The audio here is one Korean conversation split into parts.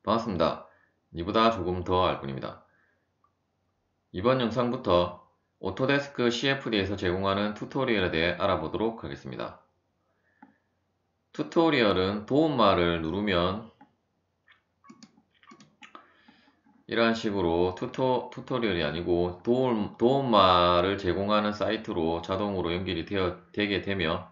반갑습니다. 이보다 조금 더 알 뿐입니다. 이번 영상부터 오토데스크 CFD에서 제공하는 튜토리얼에 대해 알아보도록 하겠습니다. 튜토리얼은 도움말을 누르면 이런 식으로 튜토리얼이 아니고 도움말을 제공하는 사이트로 자동으로 연결이 되게 되며,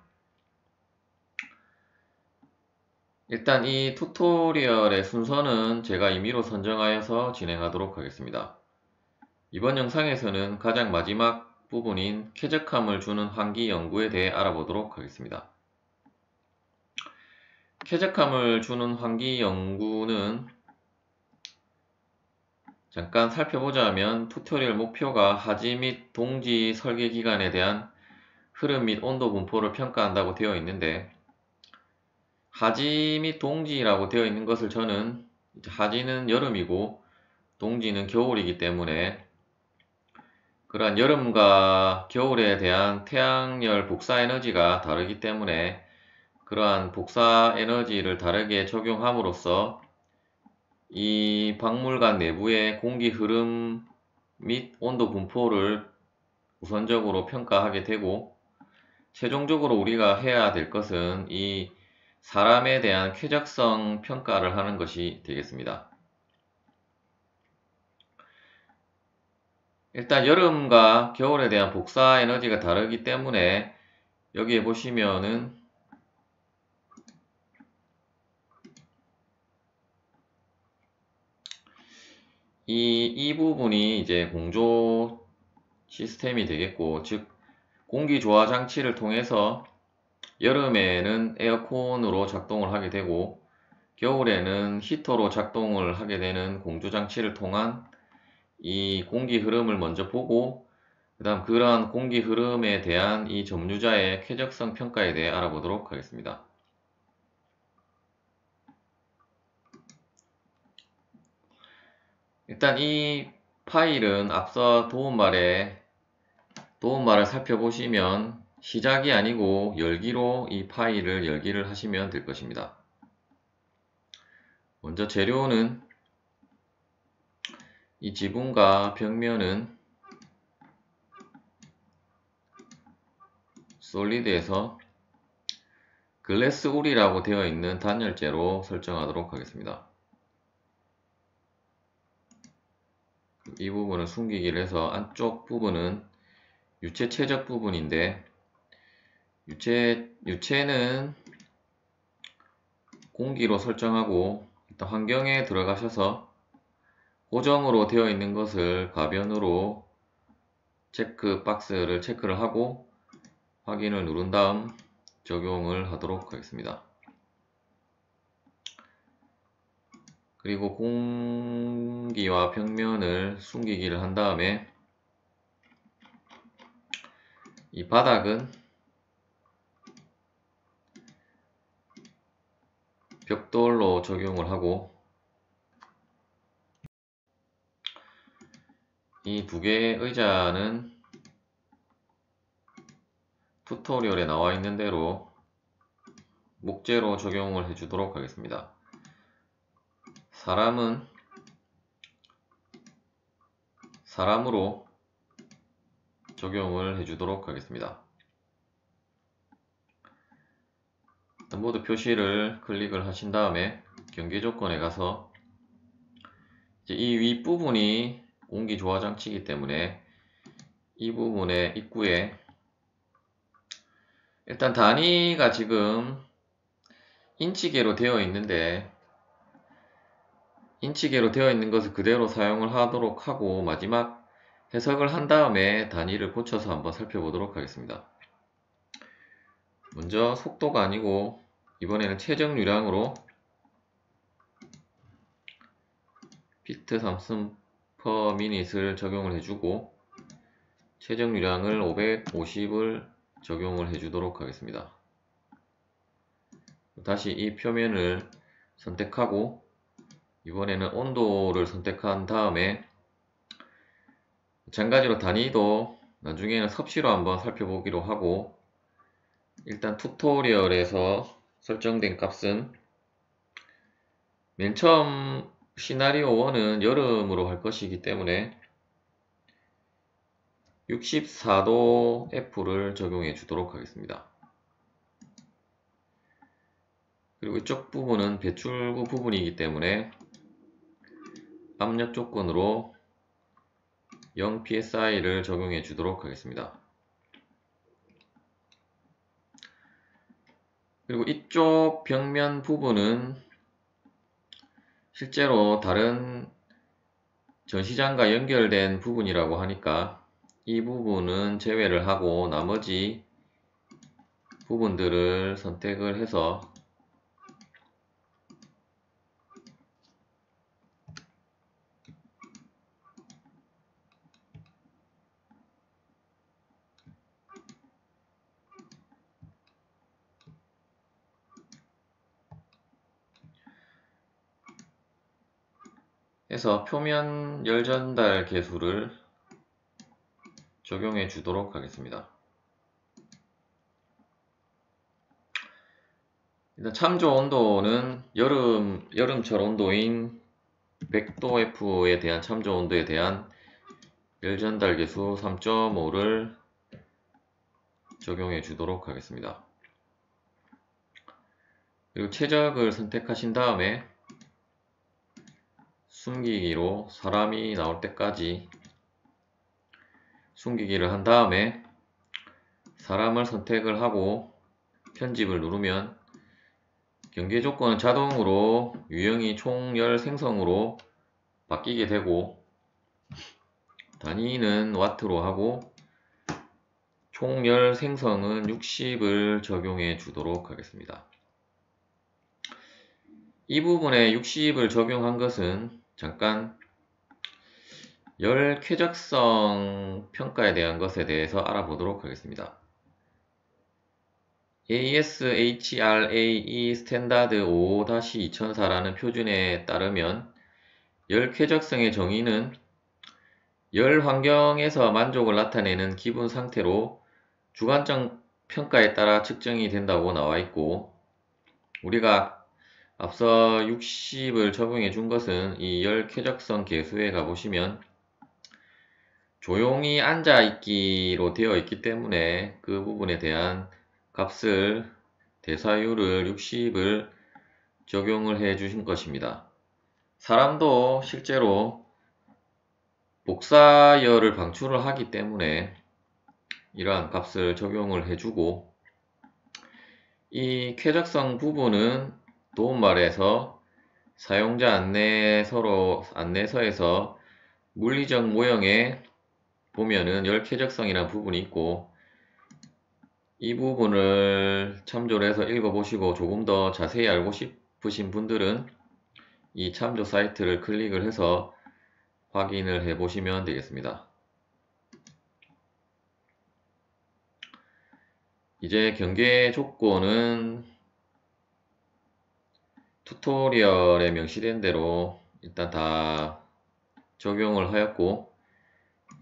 일단 이 튜토리얼의 순서는 제가 임의로 선정하여서 진행하도록 하겠습니다. 이번 영상에서는 가장 마지막 부분인 쾌적함을 주는 환기 연구에 대해 알아보도록 하겠습니다. 쾌적함을 주는 환기 연구는 잠깐 살펴보자면, 튜토리얼 목표가 하지 및 동지 설계 기간에 대한 흐름 및 온도 분포를 평가한다고 되어 있는데, 하지 및 동지라고 되어 있는 것을 저는 하지는 여름이고 동지는 겨울이기 때문에 그러한 여름과 겨울에 대한 태양열 복사 에너지가 다르기 때문에 그러한 복사 에너지를 다르게 적용함으로써 이 박물관 내부의 공기 흐름 및 온도 분포를 우선적으로 평가하게 되고, 최종적으로 우리가 해야 될 것은 이 사람에 대한 쾌적성 평가를 하는 것이 되겠습니다. 일단 여름과 겨울에 대한 복사 에너지가 다르기 때문에 여기에 보시면은 이 부분이 이제 공조 시스템이 되겠고, 즉 공기 조화 장치를 통해서 여름에는 에어컨으로 작동을 하게 되고 겨울에는 히터로 작동을 하게 되는 공조 장치를 통한 이 공기 흐름을 먼저 보고, 그 다음 그러한 공기 흐름에 대한 이 점유자의 쾌적성 평가에 대해 알아보도록 하겠습니다. 일단 이 파일은 앞서 도움말을 살펴보시면 시작이 아니고 열기로 이 파일을 열기를 하시면 될 것입니다. 먼저 재료는 이 지붕과 벽면은 솔리드에서 글래스 울이라고 되어 있는 단열재로 설정하도록 하겠습니다. 이 부분을 숨기기를 해서 안쪽 부분은 유체 최적 부분인데, 유체는 공기로 설정하고, 일단 환경에 들어가셔서 고정으로 되어 있는 것을 가변으로 체크 박스를 체크를 하고 확인을 누른 다음 적용을 하도록 하겠습니다. 그리고 공기와 벽면을 숨기기를 한 다음에 이 바닥은 벽돌로 적용을 하고, 이 두 개의 의자는 튜토리얼에 나와 있는 대로 목재로 적용을 해주도록 하겠습니다. 사람은 사람으로 적용을 해주도록 하겠습니다. 모두 표시를 클릭을 하신 다음에 경계 조건에 가서 이제 이 윗부분이 공기 조화 장치이기 때문에 이 부분의 입구에 일단 단위가 지금 인치계로 되어 있는데, 인치계로 되어 있는 것을 그대로 사용을 하도록 하고 마지막 해석을 한 다음에 단위를 고쳐서 한번 살펴보도록 하겠습니다. 먼저 속도가 아니고 이번에는 최적유량으로 피트 3슨 per minute을 적용을 해주고 최적유량을 550을 적용을 해주도록 하겠습니다. 다시 이 표면을 선택하고 이번에는 온도를 선택한 다음에 마찬가지로 단위도 나중에는 섭씨로 한번 살펴보기로 하고, 일단 튜토리얼에서 설정된 값은 맨 처음 시나리오 1은 여름으로 할 것이기 때문에 64도 F를 적용해 주도록 하겠습니다. 그리고 이쪽 부분은 배출구 부분이기 때문에 압력 조건으로 0 psi를 적용해 주도록 하겠습니다. 그리고 이쪽 벽면 부분은 실제로 다른 전시장과 연결된 부분이라고 하니까 이 부분은 제외를 하고 나머지 부분들을 선택을 해서 표면 열 전달 계수를 적용해 주도록 하겠습니다. 일단 참조 온도는 여름철 온도인 100도 F에 대한 참조 온도에 대한 열 전달 계수 3.5를 적용해 주도록 하겠습니다. 그리고 최적을 선택하신 다음에 숨기기로 사람이 나올 때까지 숨기기를 한 다음에 사람을 선택을 하고 편집을 누르면 경계 조건은 자동으로 유형이 총열 생성으로 바뀌게 되고 단위는 와트로 하고 총열 생성은 60을 적용해 주도록 하겠습니다. 이 부분에 60을 적용한 것은 잠깐 열 쾌적성 평가에 대한 것에 대해서 알아보도록 하겠습니다. ASHRAE 스탠다드 5-2004라는 표준에 따르면 열 쾌적성의 정의는 열 환경에서 만족을 나타내는 기분 상태로 주관적 평가에 따라 측정이 된다고 나와 있고, 우리가 앞서 60을 적용해 준 것은 이 열 쾌적성 계수에 가보시면 조용히 앉아 있기로 되어 있기 때문에 그 부분에 대한 값을 대사율을 60을 적용을 해 주신 것입니다. 사람도 실제로 복사열을 방출을 하기 때문에 이러한 값을 적용을 해주고, 이 쾌적성 부분은 도움말에서 사용자 안내서에서 물리적 모형에 보면은 열 쾌적성이라는 부분이 있고, 이 부분을 참조를 해서 읽어보시고 조금 더 자세히 알고 싶으신 분들은 이 참조 사이트를 클릭을 해서 확인을 해 보시면 되겠습니다. 이제 경계 조건은 튜토리얼에 명시된 대로 일단 다 적용을 하였고,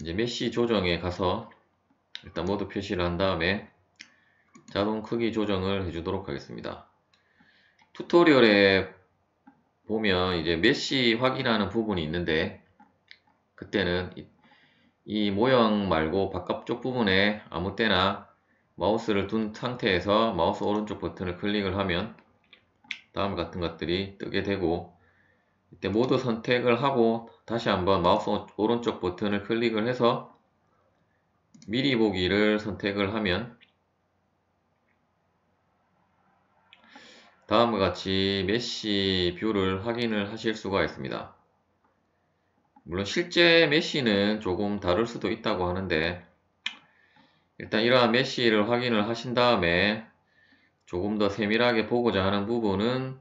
이제 메쉬 조정에 가서 일단 모두 표시를 한 다음에 자동 크기 조정을 해주도록 하겠습니다. 튜토리얼에 보면 이제 메쉬 확인하는 부분이 있는데, 그때는 이 모형 말고 바깥쪽 부분에 아무 때나 마우스를 둔 상태에서 마우스 오른쪽 버튼을 클릭을 하면 다음 같은 것들이 뜨게 되고, 이때 모두 선택을 하고 다시 한번 마우스 오른쪽 버튼을 클릭을 해서 미리 보기를 선택을 하면 다음과 같이 메쉬 뷰를 확인을 하실 수가 있습니다. 물론 실제 메쉬는 조금 다를 수도 있다고 하는데, 일단 이러한 메쉬를 확인을 하신 다음에 조금 더 세밀하게 보고자 하는 부분은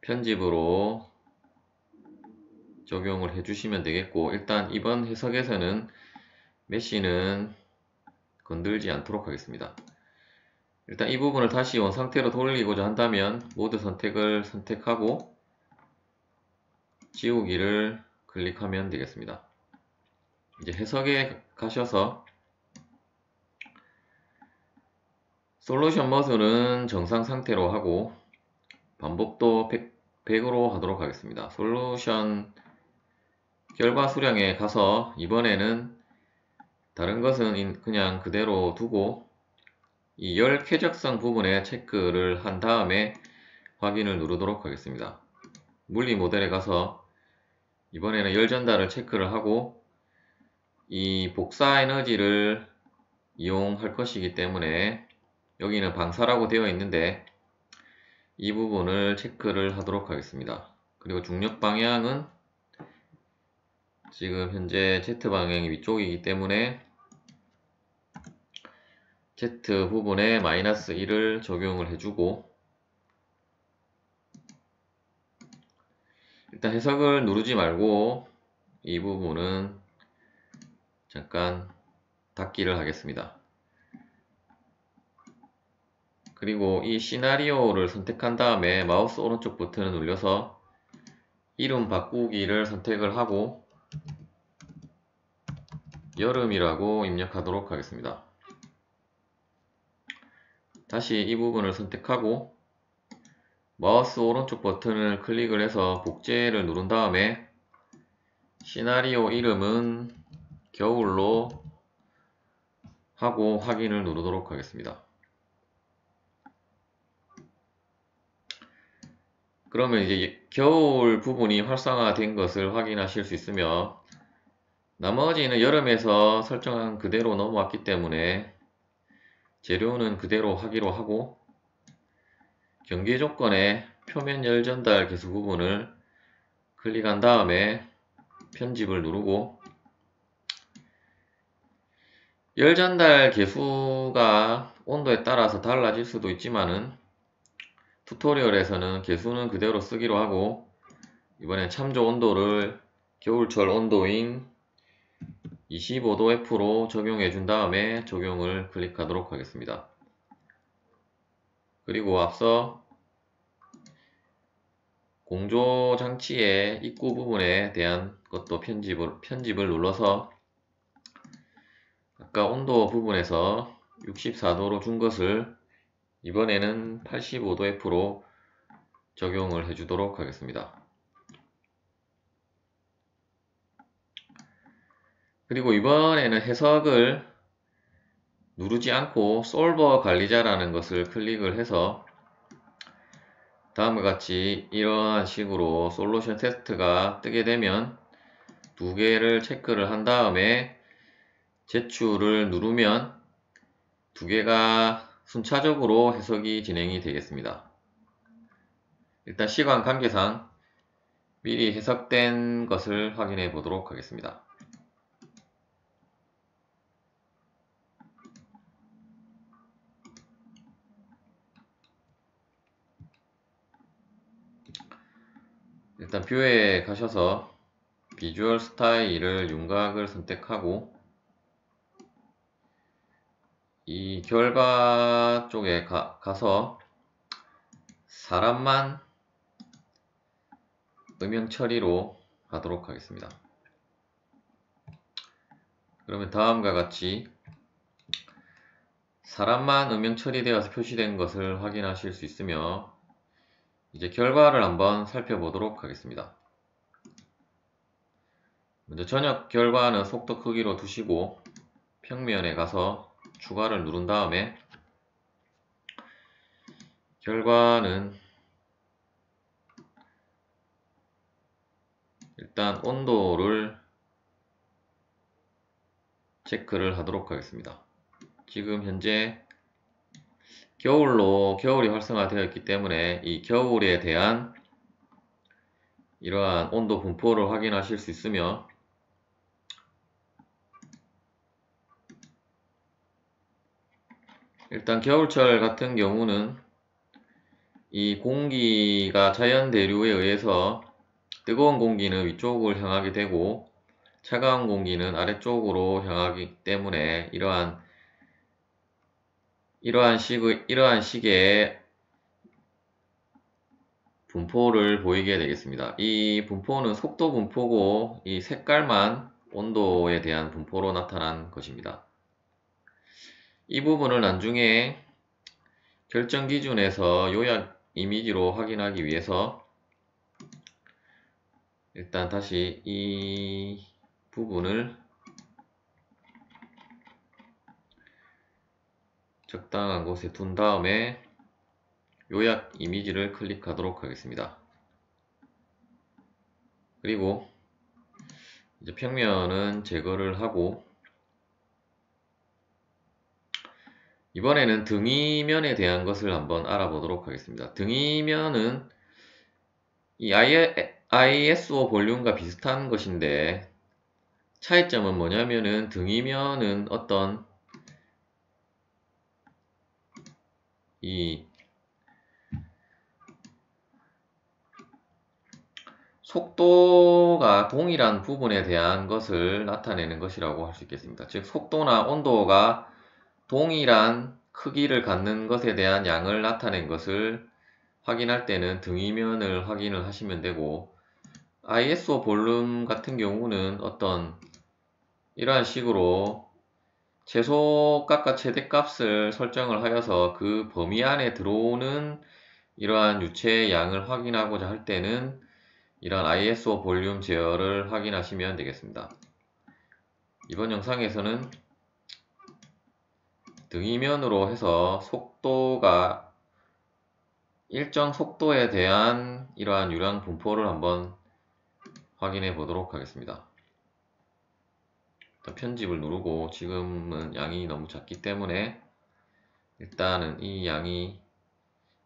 편집으로 적용을 해주시면 되겠고, 일단 이번 해석에서는 메쉬는 건들지 않도록 하겠습니다. 일단 이 부분을 다시 원상태로 돌리고자 한다면 모드 선택을 선택하고 지우기를 클릭하면 되겠습니다. 이제 해석에 가셔서 솔루션 모드는 정상 상태로 하고 반복도 100으로 하도록 하겠습니다. 솔루션 결과 수량에 가서 이번에는 다른 것은 그냥 그대로 두고 이 열 쾌적성 부분에 체크를 한 다음에 확인을 누르도록 하겠습니다. 물리 모델에 가서 이번에는 열 전달을 체크를 하고 이 복사 에너지를 이용할 것이기 때문에 여기는 방사라고 되어 있는데 이 부분을 체크를 하도록 하겠습니다. 그리고 중력 방향은 지금 현재 Z 방향이 위쪽이기 때문에 Z 부분에 마이너스 1을 적용을 해주고 일단 해석을 누르지 말고 이 부분은 잠깐 닫기를 하겠습니다. 그리고 이 시나리오를 선택한 다음에 마우스 오른쪽 버튼을 눌러서 이름 바꾸기를 선택을 하고 여름이라고 입력하도록 하겠습니다. 다시 이 부분을 선택하고 마우스 오른쪽 버튼을 클릭을 해서 복제를 누른 다음에 시나리오 이름은 겨울로 하고 확인을 누르도록 하겠습니다. 그러면 이제 겨울 부분이 활성화된 것을 확인하실 수 있으며 나머지는 여름에서 설정한 그대로 넘어왔기 때문에 재료는 그대로 하기로 하고 경계 조건에 표면 열 전달 개수 부분을 클릭한 다음에 편집을 누르고 열 전달 개수가 온도에 따라서 달라질 수도 있지만은 튜토리얼에서는 개수는 그대로 쓰기로 하고 이번엔 참조 온도를 겨울철 온도인 25도 F로 적용해 준 다음에 적용을 클릭하도록 하겠습니다. 그리고 앞서 공조 장치의 입구 부분에 대한 것도 편집을 눌러서 아까 온도 부분에서 64도로 준 것을 이번에는 85도 F로 적용을 해주도록 하겠습니다. 그리고 이번에는 해석을 누르지 않고 솔버 관리자라는 것을 클릭을 해서 다음과 같이 이러한 식으로 솔루션 테스트가 뜨게 되면 두 개를 체크를 한 다음에 제출을 누르면 두 개가 순차적으로 해석이 진행이 되겠습니다. 일단 시간 관계상 미리 해석된 것을 확인해 보도록 하겠습니다. 일단 뷰에 가셔서 비주얼 스타일을 윤곽을 선택하고 이 결과 쪽에 가서 사람만 음영 처리로 하도록 하겠습니다. 그러면 다음과 같이 사람만 음영 처리되어서 표시된 것을 확인하실 수 있으며 이제 결과를 한번 살펴보도록 하겠습니다. 먼저 전역 결과는 속도 크기로 두시고 평면에 가서 추가를 누른 다음에 결과는 일단 온도를 체크를 하도록 하겠습니다. 지금 현재 겨울이 활성화되어 있기 때문에 이 겨울에 대한 이러한 온도 분포를 확인하실 수 있으며 일단 겨울철 같은 경우는 이 공기가 자연 대류에 의해서 뜨거운 공기는 위쪽을 향하게 되고 차가운 공기는 아래쪽으로 향하기 때문에 이러한 식의 분포를 보이게 되겠습니다. 이 분포는 속도 분포고 이 색깔만 온도에 대한 분포로 나타난 것입니다. 이 부분을 나중에 결정 기준에서 요약 이미지로 확인하기 위해서 일단 다시 이 부분을 적당한 곳에 둔 다음에 요약 이미지를 클릭하도록 하겠습니다. 그리고 이제 평면은 제거를 하고 이번에는 등이면에 대한 것을 한번 알아보도록 하겠습니다. 등이면은 이 ISO 볼륨과 비슷한 것인데 차이점은 뭐냐면은 등이면은 어떤 이 속도가 동일한 부분에 대한 것을 나타내는 것이라고 할 수 있겠습니다. 즉 속도나 온도가 동일한 크기를 갖는 것에 대한 양을 나타낸 것을 확인할 때는 등이면을 확인을 하시면 되고 ISO 볼륨 같은 경우는 어떤 이러한 식으로 최소값과 최대값을 설정을 하여서 그 범위 안에 들어오는 이러한 유체의 양을 확인하고자 할 때는 이런 ISO 볼륨 제어를 확인하시면 되겠습니다. 이번 영상에서는 등이면으로 해서 속도가 일정 속도에 대한 이러한 유량 분포를 한번 확인해 보도록 하겠습니다. 편집을 누르고 지금은 양이 너무 작기 때문에 일단은 이 양이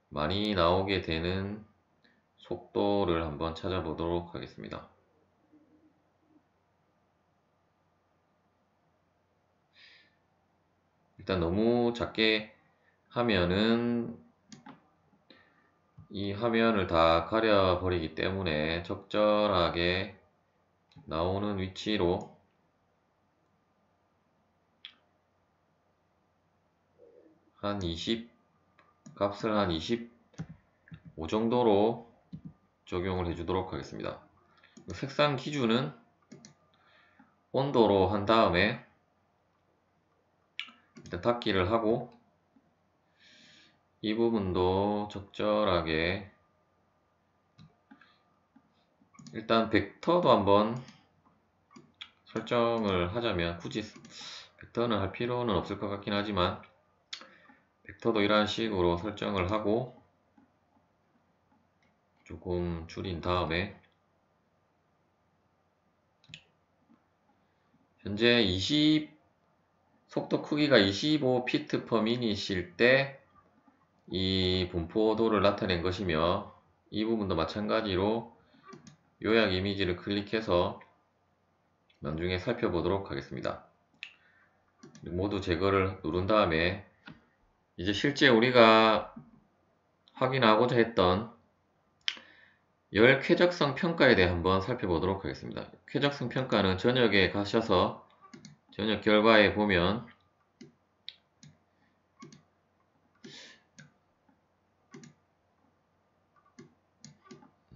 많이 나오게 되는 속도를 한번 찾아보도록 하겠습니다. 일단 너무 작게 하면은 이 화면을 다 가려버리기 때문에 적절하게 나오는 위치로 한 20, 값을 한 25 정도로 적용을 해주도록 하겠습니다. 색상 기준은 온도로 한 다음에 일단 닫기를 하고 이 부분도 적절하게 일단 벡터도 한번 설정을 하자면 굳이 벡터는 할 필요는 없을 것 같긴 하지만 벡터도 이런 식으로 설정을 하고 조금 줄인 다음에 현재 속도 크기가 25ft/min일 때 이 분포도를 나타낸 것이며 이 부분도 마찬가지로 요약 이미지를 클릭해서 나중에 살펴보도록 하겠습니다. 모두 제거를 누른 다음에 이제 실제 우리가 확인하고자 했던 열 쾌적성 평가에 대해 한번 살펴보도록 하겠습니다. 쾌적성 평가는 전역에 가셔서 전역 결과에 보면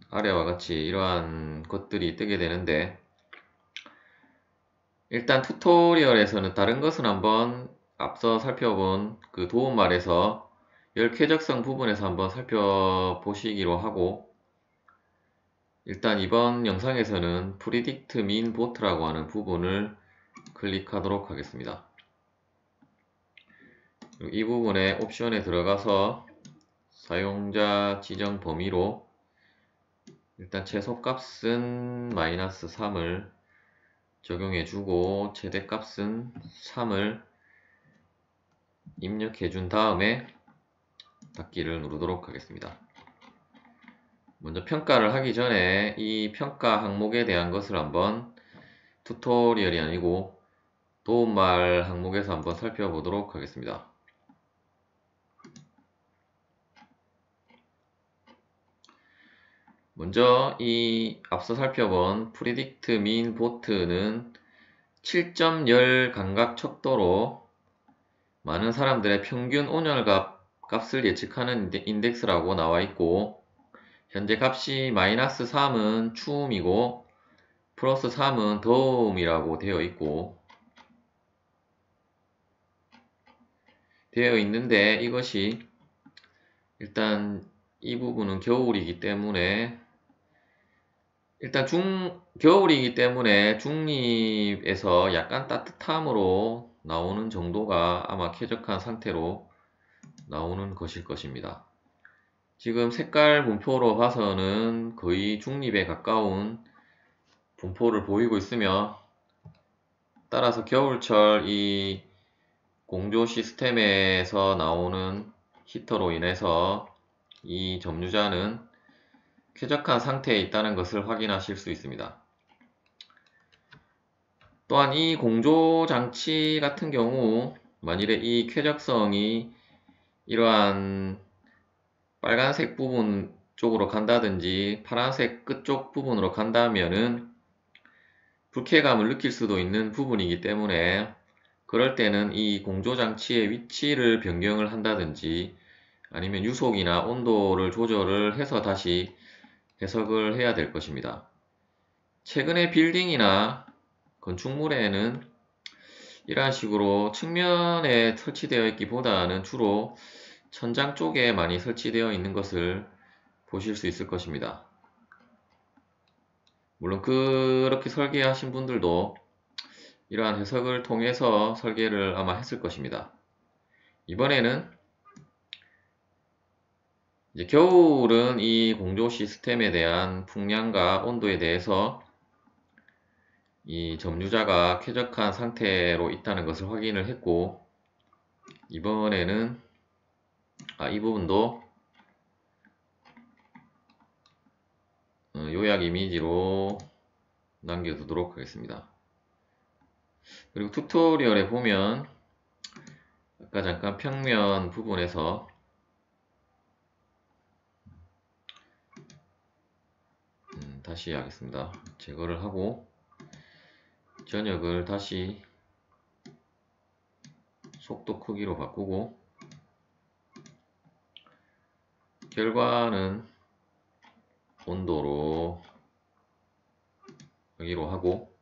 아래와 같이 이러한 것들이 뜨게 되는데 일단 튜토리얼에서는 다른 것은 한번 앞서 살펴본 그 도움말에서 열 쾌적성 부분에서 한번 살펴보시기로 하고 일단 이번 영상에서는 Predict Mean Bot라고 하는 부분을 클릭하도록 하겠습니다. 이 부분에 옵션에 들어가서 사용자 지정 범위로 일단 최소값은 -3을 적용해주고 최대값은 3을 입력해준 다음에 닫기를 누르도록 하겠습니다. 먼저 평가를 하기 전에 이 평가 항목에 대한 것을 한번 튜토리얼이 아니고 도움말 항목에서 한번 살펴보도록 하겠습니다. 먼저 이 앞서 살펴본 Predict Mean Bot는 7.0 감각 척도로 많은 사람들의 평균 온열 값을 예측하는 인덱스라고 나와 있고 현재 값이 -3은 추움이고 +3은 더움이라고 되어 있는데 이것이 일단 이 부분은 겨울이기 때문에 일단 겨울이기 때문에 중립에서 약간 따뜻함으로 나오는 정도가 아마 쾌적한 상태로 나오는 것일 것입니다. 지금 색깔 분포로 봐서는 거의 중립에 가까운 분포를 보이고 있으며, 따라서 겨울철 이 공조 시스템에서 나오는 히터로 인해서 이 점유자는 쾌적한 상태에 있다는 것을 확인하실 수 있습니다. 또한 이 공조 장치 같은 경우 만일에 이 쾌적성이 이러한 빨간색 부분 쪽으로 간다든지 파란색 끝쪽 부분으로 간다면은 불쾌감을 느낄 수도 있는 부분이기 때문에, 그럴 때는 이 공조 장치의 위치를 변경을 한다든지 아니면 유속이나 온도를 조절을 해서 다시 해석을 해야 될 것입니다. 최근에 빌딩이나 건축물에는 이러한 식으로 측면에 설치되어 있기보다는 주로 천장 쪽에 많이 설치되어 있는 것을 보실 수 있을 것입니다. 물론 그렇게 설계하신 분들도 이러한 해석을 통해서 설계를 아마 했을 것입니다. 이번에는 이제 겨울은 이 공조 시스템에 대한 풍량과 온도에 대해서 이 점유자가 쾌적한 상태로 있다는 것을 확인을 했고, 이번에는 이 부분도 요약 이미지로 남겨두도록 하겠습니다. 그리고 튜토리얼에 보면 아까 잠깐 평면 부분에서 다시 하겠습니다. 제거를 하고 전역을 다시 속도 크기로 바꾸고, 결과는 온도로 여기로 하고,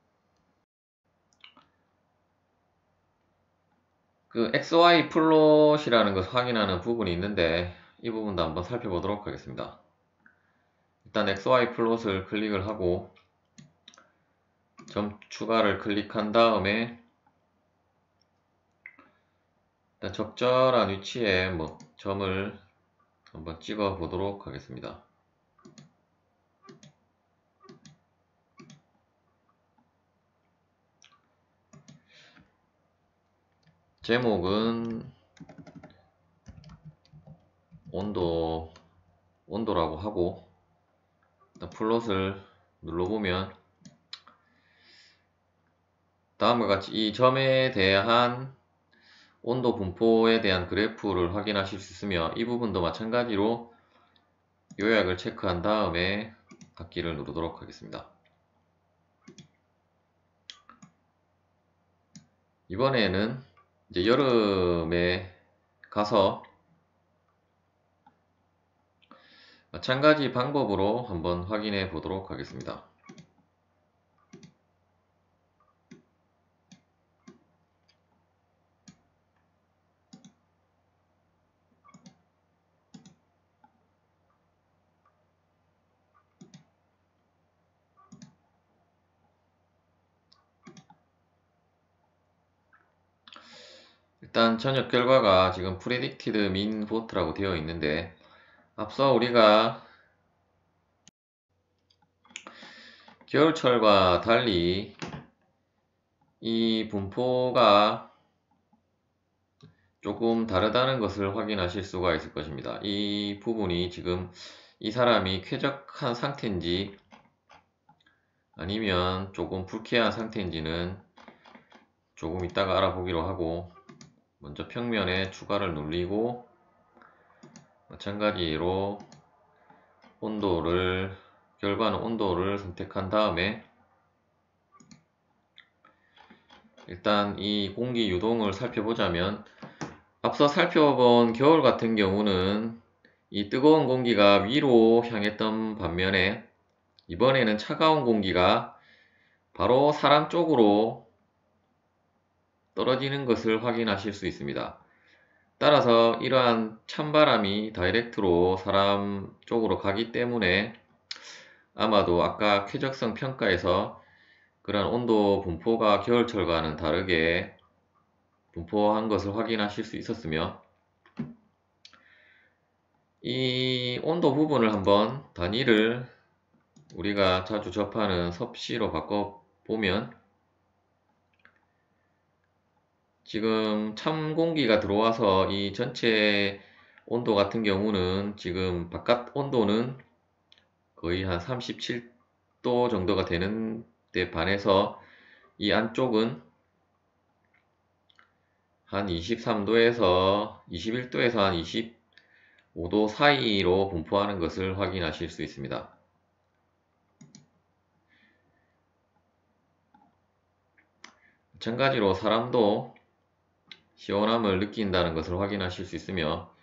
그 XY 플롯이라는 것을 확인하는 부분이 있는데 이 부분도 한번 살펴보도록 하겠습니다. 일단 XY 플롯을 클릭을 하고 점 추가를 클릭한 다음에 일단 적절한 위치에 점을 한번 찍어 보도록 하겠습니다. 제목은 온도라고 하고, 플롯을 눌러보면 다음과 같이 이 점에 대한 온도 분포에 대한 그래프를 확인하실 수 있으며, 이 부분도 마찬가지로 요약을 체크한 다음에 닫기를 누르도록 하겠습니다. 이번에는 이제 여름에 가서 마찬가지 방법으로 한번 확인해 보도록 하겠습니다. 일단 전역 결과가 지금 Predicted Mean Vote라고 되어 있는데, 앞서 우리가 겨울철과 달리 이 분포가 조금 다르다는 것을 확인하실 수가 있을 것입니다. 이 부분이 지금 이 사람이 쾌적한 상태인지 아니면 조금 불쾌한 상태인지는 조금 이따가 알아보기로 하고, 먼저 평면에 추가를 눌리고 마찬가지로 결과는 온도를 선택한 다음에 일단 이 공기 유동을 살펴보자면, 앞서 살펴본 겨울 같은 경우는 이 뜨거운 공기가 위로 향했던 반면에 이번에는 차가운 공기가 바로 사람 쪽으로 떨어지는 것을 확인하실 수 있습니다. 따라서 이러한 찬바람이 다이렉트로 사람 쪽으로 가기 때문에 아마도 아까 쾌적성 평가에서 그런 온도 분포가 겨울철과는 다르게 분포한 것을 확인하실 수 있었으며, 이 온도 부분을 한번 단위를 우리가 자주 접하는 섭씨로 바꿔보면, 지금 찬 공기가 들어와서 이 전체 온도 같은 경우는 지금 바깥 온도는 거의 한 37도 정도가 되는데 반해서 이 안쪽은 한 23도에서 21도에서 한 25도 사이로 분포하는 것을 확인하실 수 있습니다. 마찬가지로 사람도 시원함을 느낀다는 것을 확인하실 수 있으며,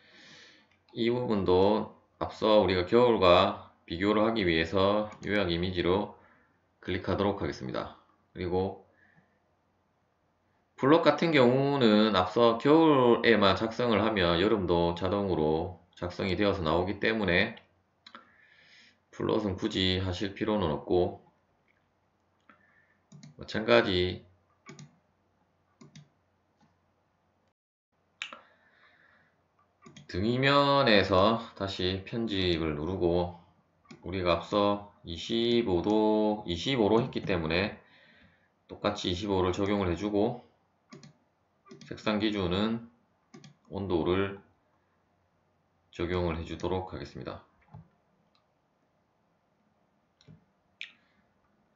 이 부분도 앞서 우리가 겨울과 비교를 하기 위해서 요약 이미지로 클릭하도록 하겠습니다. 그리고 블록 같은 경우는 앞서 겨울에만 작성을 하면 여름도 자동으로 작성이 되어서 나오기 때문에 플롯은 굳이 하실 필요는 없고, 마찬가지 등이면에서 다시 편집을 누르고, 우리가 앞서 25로 했기 때문에 똑같이 25를 적용을 해주고, 색상 기준은 온도를 적용을 해주도록 하겠습니다.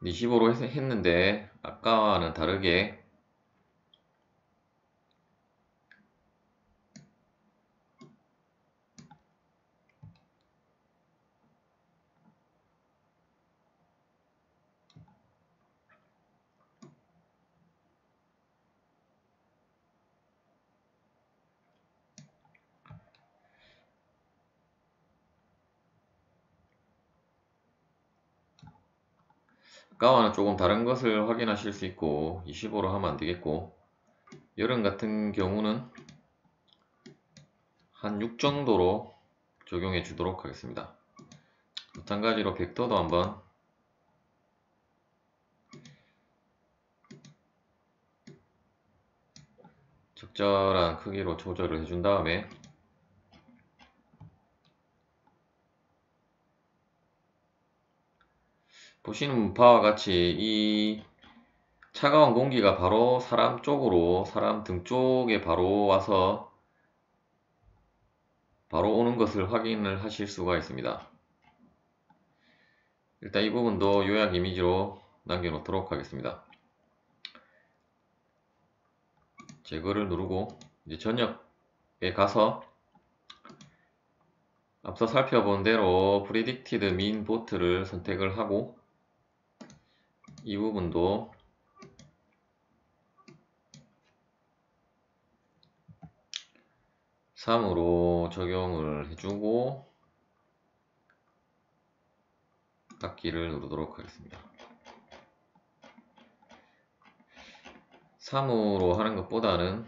25로 했는데 아까와는 다르게 아까와는 조금 다른 것을 확인하실 수 있고, 25로 하면 안 되겠고, 여름 같은 경우는 한 6 정도로 적용해 주도록 하겠습니다. 마찬가지로 벡터도 한번 적절한 크기로 조절을 해준 다음에, 보시는 바와 같이 이 차가운 공기가 바로 사람 쪽으로, 사람 등 쪽에 바로 와서 바로 오는 것을 확인을 하실 수가 있습니다. 일단 이 부분도 요약 이미지로 남겨 놓도록 하겠습니다. 제거를 누르고 이제 전역에 가서 앞서 살펴본 대로 Predicted Mean Bot를 선택을 하고, 이 부분도 (3)으로 적용을 해주고 닫기를 누르도록 하겠습니다. 3으로 하는 것보다는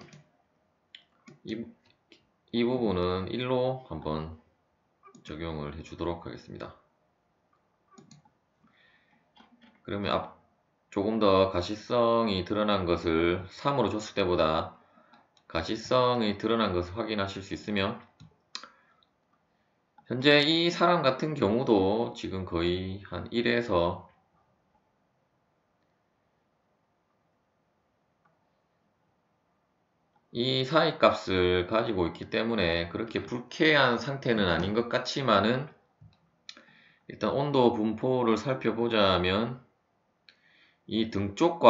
이 부분은 1로 한번 적용을 해주도록 하겠습니다. 그러면 조금 더 가시성이 드러난 것을 3으로 줬을 때보다 가시성이 드러난 것을 확인하실 수 있으며, 현재 이 사람 같은 경우도 지금 거의 한 1에서 이 사이 값을 가지고 있기 때문에 그렇게 불쾌한 상태는 아닌 것 같지만은, 일단 온도 분포를 살펴보자면 이 등 쪽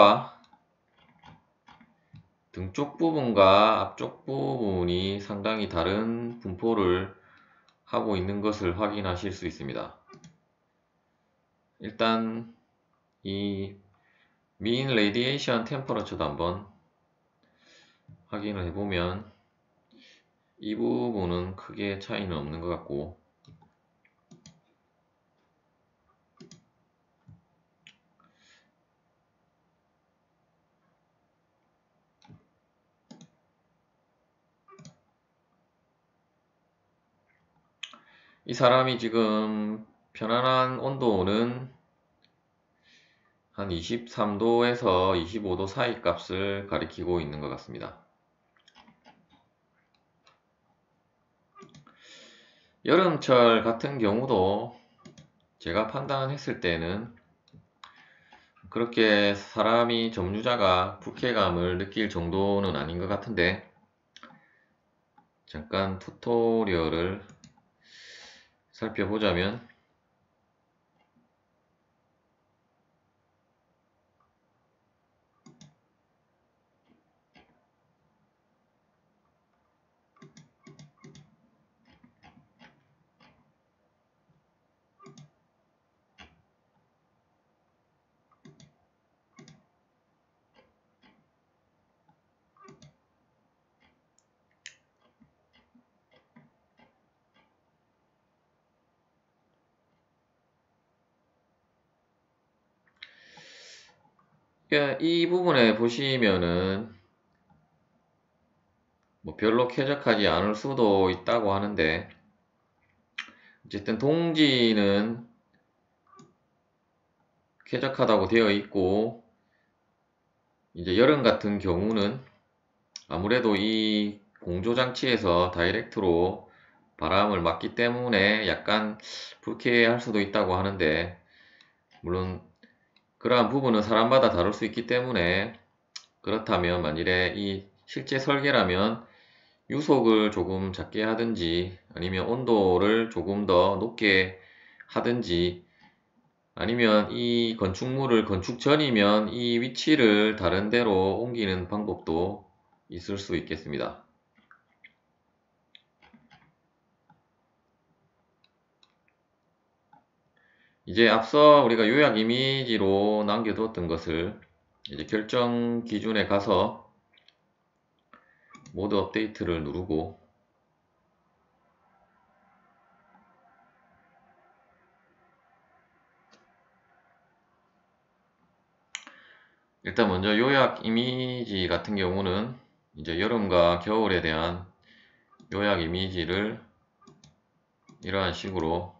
부분과 앞쪽 부분이 상당히 다른 분포를 하고 있는 것을 확인하실 수 있습니다. 일단 이 mean radiation temperature도 한번 확인을 해보면 이 부분은 크게 차이는 없는 것 같고, 이 사람이 지금 편안한 온도는 한 23도에서 25도 사이 값을 가리키고 있는 것 같습니다. 여름철 같은 경우도 제가 판단했을 때는 그렇게 사람이 점유자가 불쾌감을 느낄 정도는 아닌 것 같은데, 잠깐 튜토리얼을 살펴보자면 이 부분에 보시면은 뭐 별로 쾌적하지 않을 수도 있다고 하는데, 어쨌든 동지는 쾌적하다고 되어 있고, 이제 여름 같은 경우는 아무래도 이 공조장치에서 다이렉트로 바람을 맞기 때문에 약간 불쾌할 수도 있다고 하는데, 물론 그러한 부분은 사람마다 다를 수 있기 때문에, 그렇다면 만일에 이 실제 설계라면 유속을 조금 작게 하든지, 아니면 온도를 조금 더 높게 하든지, 아니면 이 건축물을 건축 전이면 이 위치를 다른 데로 옮기는 방법도 있을 수 있겠습니다. 이제 앞서 우리가 요약 이미지로 남겨두었던 것을 이제 결정 기준에 가서 모드 업데이트를 누르고, 일단 먼저 요약 이미지 같은 경우는 이제 여름과 겨울에 대한 요약 이미지를 이러한 식으로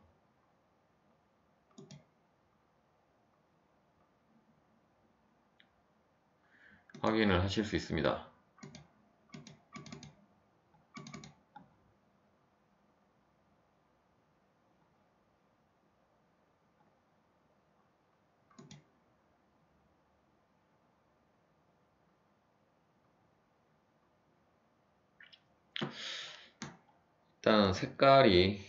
확인을 하실 수 있습니다. 일단 색깔이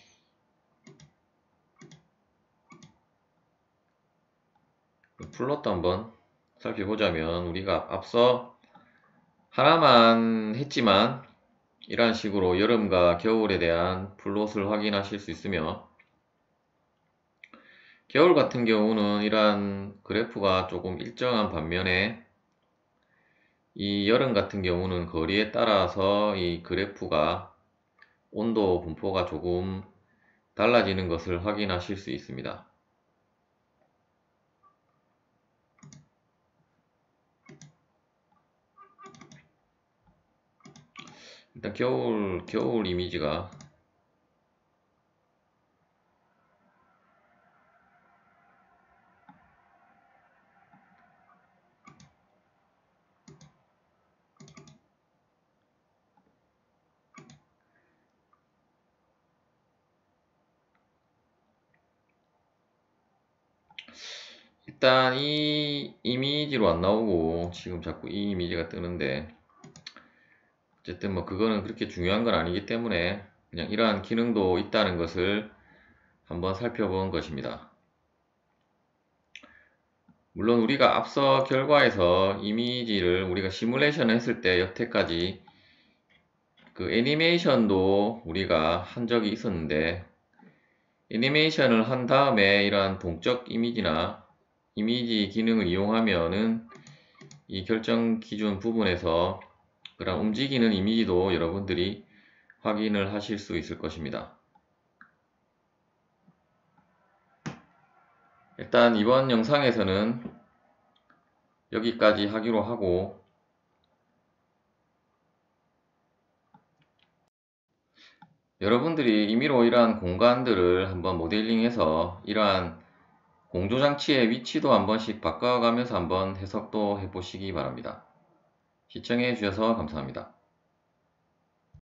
플롯도 한번 살펴보자면, 우리가 앞서 하나만 했지만 이런 식으로 여름과 겨울에 대한 플롯을 확인하실 수 있으며, 겨울 같은 경우는 이러한 그래프가 조금 일정한 반면에, 이 여름 같은 경우는 거리에 따라서 이 그래프가 온도 분포가 조금 달라지는 것을 확인하실 수 있습니다. 일단 겨울 이미지가 일단 이 이미지로 안 나오고 지금 자꾸 이 이미지가 뜨는데, 어쨌든 뭐 그거는 그렇게 중요한 건 아니기 때문에 그냥 이러한 기능도 있다는 것을 한번 살펴본 것입니다. 물론 우리가 앞서 결과에서 이미지를 우리가 시뮬레이션을 했을 때 여태까지 그 애니메이션도 우리가 한 적이 있었는데, 애니메이션을 한 다음에 이러한 동적 이미지나 이미지 기능을 이용하면은 이 결정 기준 부분에서 그런 움직이는 이미지도 여러분들이 확인을 하실 수 있을 것입니다. 일단 이번 영상에서는 여기까지 하기로 하고, 여러분들이 임의로 이러한 공간들을 한번 모델링해서 이러한 공조장치의 위치도 한 번씩 바꿔가면서 한번 해석도 해보시기 바랍니다. 시청해 주셔서 감사합니다.